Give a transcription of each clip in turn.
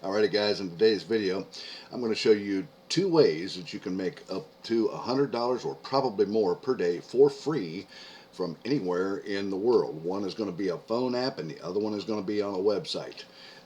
Alrighty guys, in today's video I'm going to show you two ways that you can make up to $100 or probably more per day for free from anywhere in the world. One is going to be a phone app and the other one is going to be on a website.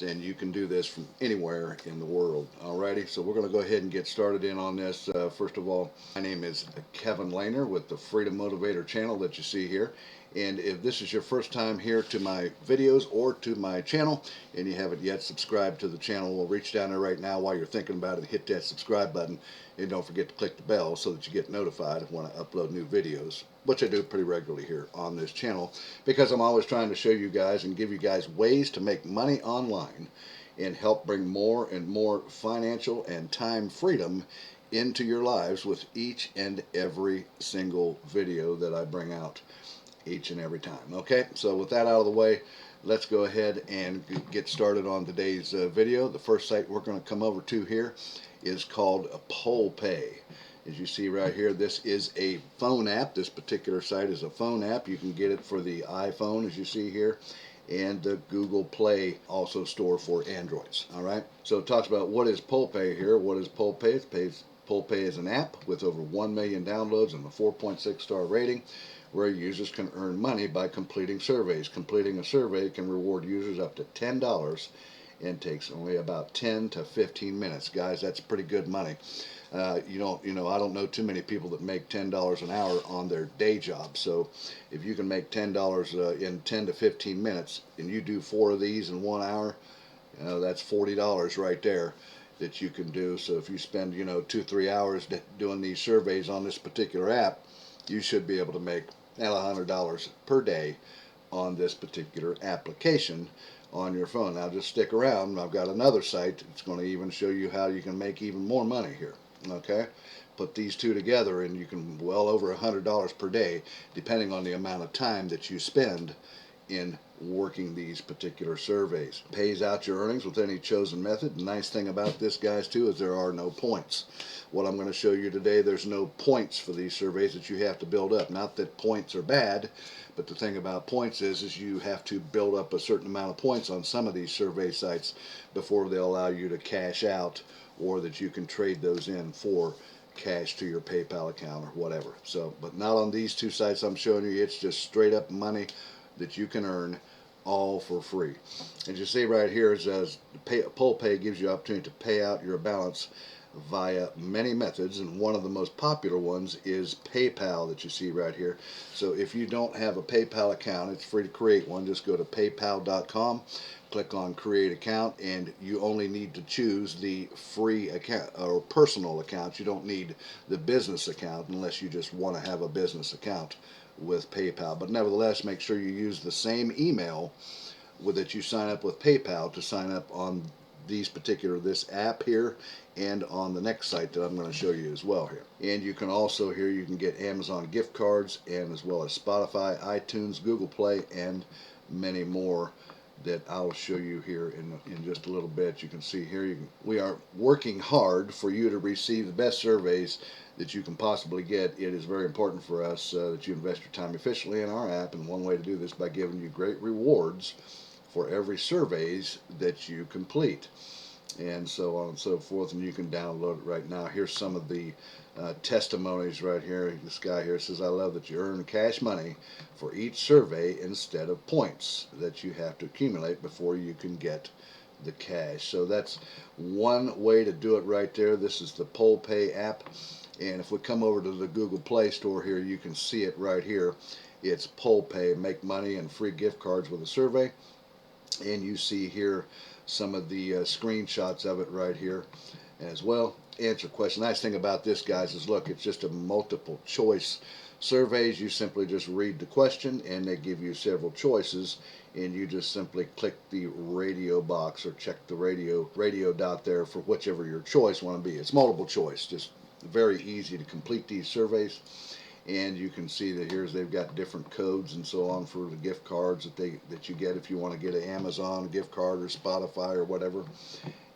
And you can do this from anywhere in the world. Alrighty, so we're going to go ahead and get started in on this. First of all, my name is Kevin Lehner with the Freedom Motivator channel that you see here. And if this is your first time here to my videos or to my channel and you haven't yet subscribed to the channel, well, reach down there right now while you're thinking about it, hit that subscribe button, and don't forget to click the bell so that you get notified when I upload new videos, which I do pretty regularly here on this channel, because I'm always trying to show you guys and give you guys ways to make money online and help bring more and more financial and time freedom into your lives with each and every single video that I bring out each and every time. Okay, so with that out of the way, let's go ahead and get started on today's video. The first site we're going to come over to here is called PullPay. As you see right here, this is a phone app. This particular site is a phone app. You can get it for the iPhone, as you see here, and the Google Play also store for Androids. All right, so it talks about what is PullPay here. What is PullPay? PullPay is an app with over 1 million downloads and a 4.6 star rating, where users can earn money by completing surveys. Completing a survey can reward users up to $10 and takes only about 10 to 15 minutes. Guys, that's pretty good money. I don't know too many people that make $10 an hour on their day job. So if you can make $10 in 10 to 15 minutes and you do 4 of these in 1 hour, that's $40 right there that you can do. So if you spend 2-3 hours doing these surveys on this particular app, you should be able to make $100 per day on this particular application on your phone. Now just stick around. I've got another site that's going to even show you how you can make even more money here. Okay, put these two together and you can well over $100 per day, depending on the amount of time that you spend in working these particular surveys. Pays out your earnings with any chosen method. The nice thing about this, guys, too, is there are no points. What I'm going to show you today, there's no points for these surveys that you have to build up. Not that points are bad, but the thing about points is you have to build up a certain amount of points on some of these survey sites before they'll allow you to cash out, or that you can trade those in for cash to your PayPal account or whatever. So, but not on these two sites I'm showing you. It's just straight up money that you can earn all for free. As you see right here, it says PullPay gives you opportunity to pay out your balance via many methods, and one of the most popular ones is PayPal that you see right here. So if you don't have a PayPal account, it's free to create one. Just go to paypal.com, click on create account, and you only need to choose the free account or personal account. You don't need the business account unless you just want to have a business account with PayPal. But nevertheless, make sure you use the same email that you sign up with PayPal to sign up on this app here and on the next site that I'm going to show you as well here. And you can also here, you can get Amazon gift cards, and as well as Spotify, iTunes, Google Play, and many more that I'll show you here in just a little bit. You can see here, we are working hard for you to receive the best surveys that you can possibly get. It is very important for us that you invest your time efficiently in our app, and one way to do this by giving you great rewards for every surveys that you complete, and so on and so forth. And you can download it right now. Here's some of the testimonies right here. This guy here says, I love that you earn cash money for each survey instead of points that you have to accumulate before you can get the cash. So that's one way to do it right there. This is the PullPay app. And if we come over to the Google Play Store here, you can see it right here. It's PullPay, make money and free gift cards with a survey. And you see here some of the screenshots of it right here as well. Answer question. Nice thing about this, guys, is look, it's just a multiple choice surveys. You simply just read the question and they give you several choices, and you just simply click the radio box or check the radio dot there for whichever your choice want to be. It's multiple choice, just very easy to complete these surveys. And you can see that here's they've got different codes and so on for the gift cards that you get if you want to get an Amazon gift card or Spotify or whatever,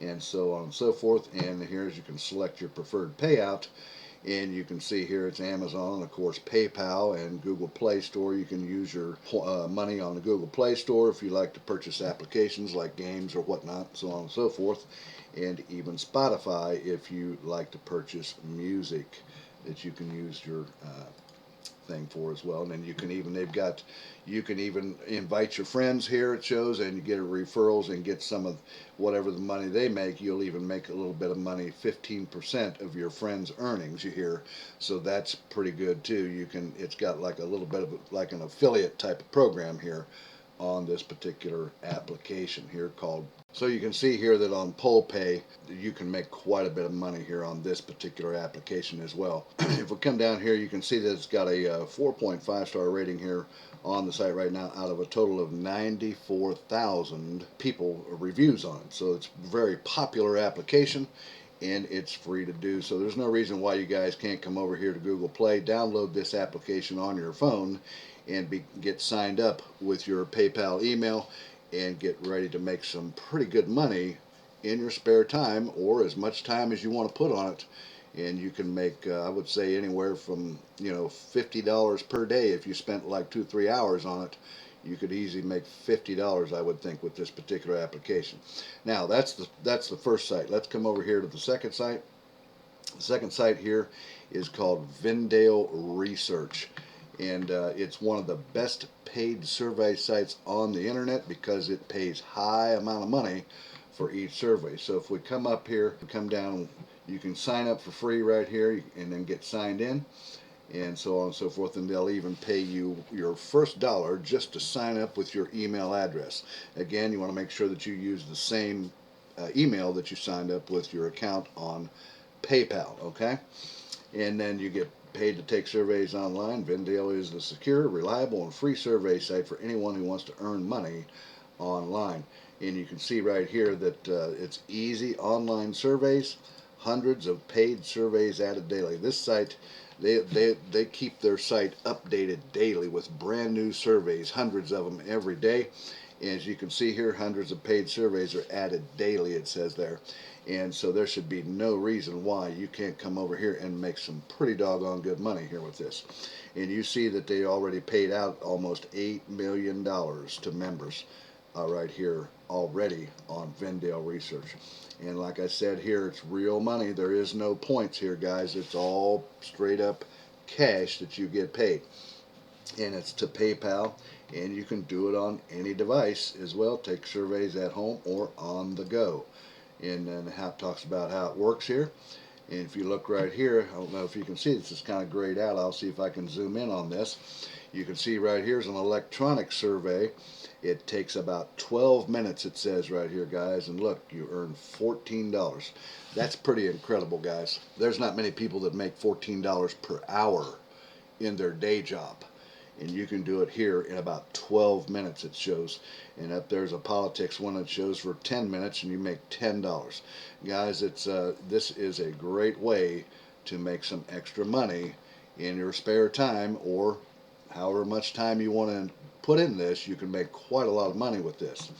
and so on and so forth. And here's you can select your preferred payout, And you can see here it's Amazon, and of course PayPal and Google Play Store. You can use your money on the Google Play Store if you like to purchase applications like games or whatnot, so on and so forth. And even Spotify if you like to purchase music that you can use your thing for as well. And then you can even you can even invite your friends here, it shows, and you get referrals and get some of whatever the money they make. You'll even make a little bit of money, 15% of your friends' earnings, you hear. So that's pretty good too. It's got like a little bit of like an affiliate type of program here on this particular application here called. So you can see here that on PullPay you can make quite a bit of money here on this particular application as well. If we come down here, you can see that it's got a 4.5 star rating here on the site right now out of a total of 94,000 people reviews on it. So it's a very popular application and it's free to do. So there's no reason why you guys can't come over here to Google Play, download this application on your phone, and get signed up with your PayPal email and get ready to make some pretty good money in your spare time, or as much time as you want to put on it. And you can make, I would say, anywhere from $50 per day. If you spent like 2-3 hours on it, you could easily make $50, I would think, with this particular application. Now that's the first site. Let's come over here to the second site. The second site here is called Vindale Research, and it's one of the best paid survey sites on the internet because it pays high amount of money for each survey. So if we come up here, come down, you can sign up for free right here and then get signed in and so on and so forth, and they'll even pay you your first dollar just to sign up with your email address. Again, you want to make sure that you use the same email that you signed up with your account on PayPal, okay? And then you get paid to take surveys online. Vindale is the secure, reliable, and free survey site for anyone who wants to earn money online. And you can see right here that it's easy online surveys, hundreds of paid surveys added daily. This site, they keep their site updated daily with brand new surveys, hundreds of them every day. And as you can see here, hundreds of paid surveys are added daily, it says there. And so there should be no reason why you can't come over here and make some pretty doggone good money here with this. And you see that they already paid out almost $8 million to members right here already on Vindale Research. And like I said here, it's real money. There is no points here, guys. It's all straight up cash that you get paid. And it's to PayPal, and you can do it on any device as well. Take surveys at home or on the go. And then it talks about how it works here. And if you look right here, I don't know if you can see this, is kind of grayed out. I'll see if I can zoom in on this. You can see right here is an electronic survey. It takes about 12 minutes, it says right here, guys. And look, you earn $14. That's pretty incredible, guys. There's not many people that make $14 per hour in their day job. And you can do it here in about 12 minutes, it shows. And up there's a politics one that shows for 10 minutes and you make $10. Guys, this is a great way to make some extra money in your spare time, or however much time you want to put in this. You can make quite a lot of money with this.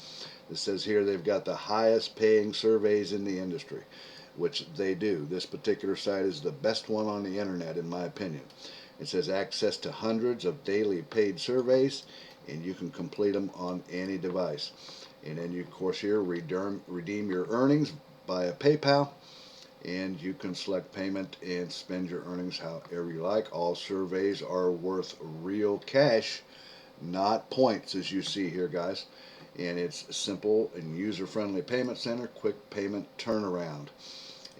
It says here they've got the highest paying surveys in the industry, which they do. This particular site is the best one on the internet, in my opinion. It says access to hundreds of daily paid surveys, and you can complete them on any device. And then you, of course, here redeem your earnings via PayPal, and you can select payment and spend your earnings however you like. All surveys are worth real cash, not points, as you see here, guys. And it's simple and user-friendly payment center, quick payment turnaround.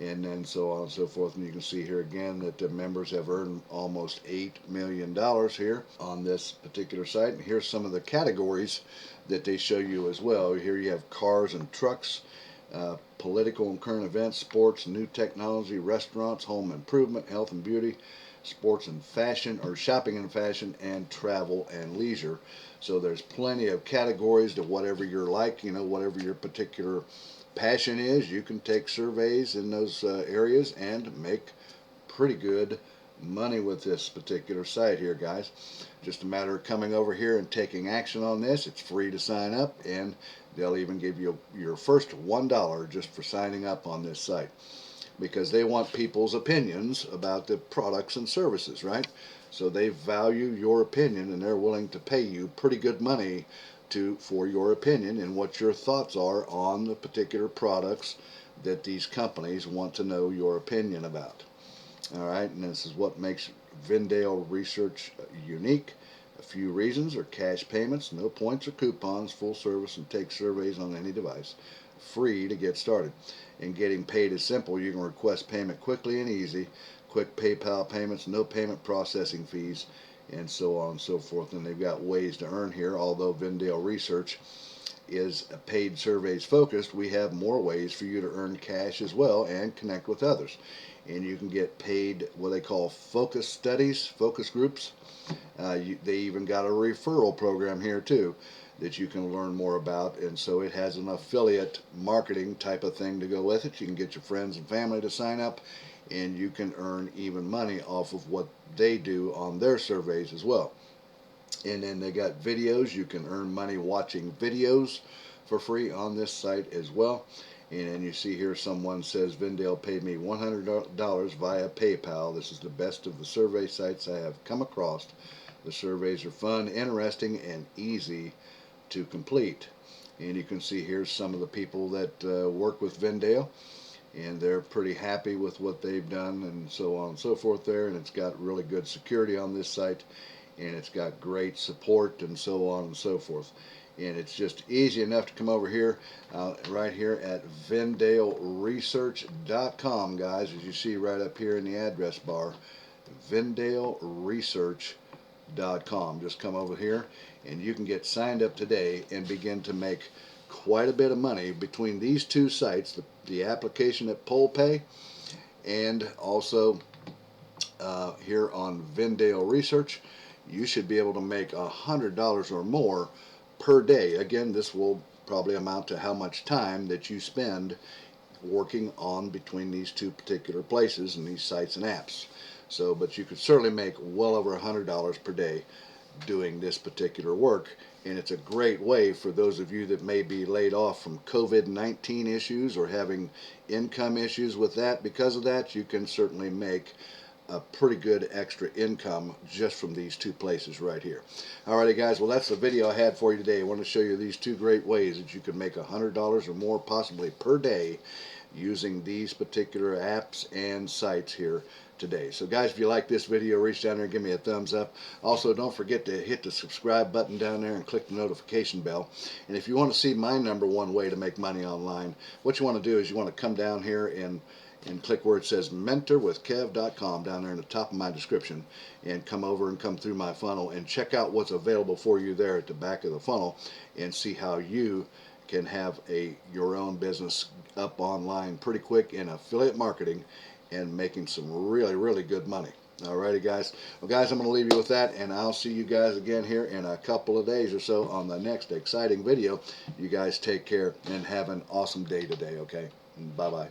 And then so on and so forth. And you can see here again that the members have earned almost $8 million here on this particular site. And here's some of the categories that they show you as well. Here you have cars and trucks, political and current events, sports, new technology, restaurants, home improvement, health and beauty, sports and fashion, or shopping and fashion, and travel and leisure. So there's plenty of categories to whatever you're like, whatever your particular passion is. You can take surveys in those areas and make pretty good money with this particular site here, guys. Just a matter of coming over here and taking action on this. It's free to sign up, and they'll even give you your first $1 just for signing up on this site. because they want people's opinions about the products and services, right? So they value your opinion, and they're willing to pay you pretty good money for your opinion and what your thoughts are on the particular products that these companies want to know your opinion about. All right, and this is what makes Vindale Research unique. A few reasons are cash payments, no points or coupons, full service, and take surveys on any device. Free to get started. And getting paid is simple. You can request payment quickly and easy. Quick PayPal payments, no payment processing fees, and so on and so forth. And they've got ways to earn here. Although Vindale Research is paid surveys focused, we have more ways for you to earn cash as well and connect with others. And you can get paid what they call focus studies, focus groups. They even got a referral program here too that you can learn more about, and so it has an affiliate marketing type of thing to go with it. You can get your friends and family to sign up, and you can earn even money off of what they do on their surveys as well. And then they got videos. You can earn money watching videos for free on this site as well. And then you see here someone says Vindale paid me $100 via PayPal. This is the best of the survey sites I have come across. The surveys are fun, interesting, and easy to complete. And you can see here some of the people that work with Vindale, and they're pretty happy with what they've done and so on and so forth there. And it's got really good security on this site, and it's got great support and so on and so forth. And it's just easy enough to come over here, right here at VindaleResearch.com, guys, as you see right up here in the address bar, VindaleResearch.com. Just come over here and you can get signed up today and begin to make quite a bit of money between these two sites, the application at PullPay and also here on Vindale Research. You should be able to make $100 or more per day. Again, this will probably amount to how much time that you spend working on between these two particular places and these sites and apps. So, but you could certainly make well over $100 per day doing this particular work, and it's a great way for those of you that may be laid off from COVID-19 issues or having income issues with that. Because of that, you can certainly make a pretty good extra income just from these two places right here. Alrighty guys, well that's the video I had for you today. I want to show you these two great ways that you can make $100 or more possibly per day using these particular apps and sites here today. So guys, if you like this video, reach down there and give me a thumbs up. Also, don't forget to hit the subscribe button down there and click the notification bell. And if you want to see my #1 way to make money online, what you want to do is you want to come down here and click where it says mentorwithkev.com down there in the top of my description, and come over and come through my funnel and check out what's available for you there at the back of the funnel and see how you can have your own business up online pretty quick in affiliate marketing and making some really good money. Alrighty guys, well guys, I'm going to leave you with that, and I'll see you guys again here in a couple of days or so on the next exciting video. You guys take care and have an awesome day today, okay? Bye bye.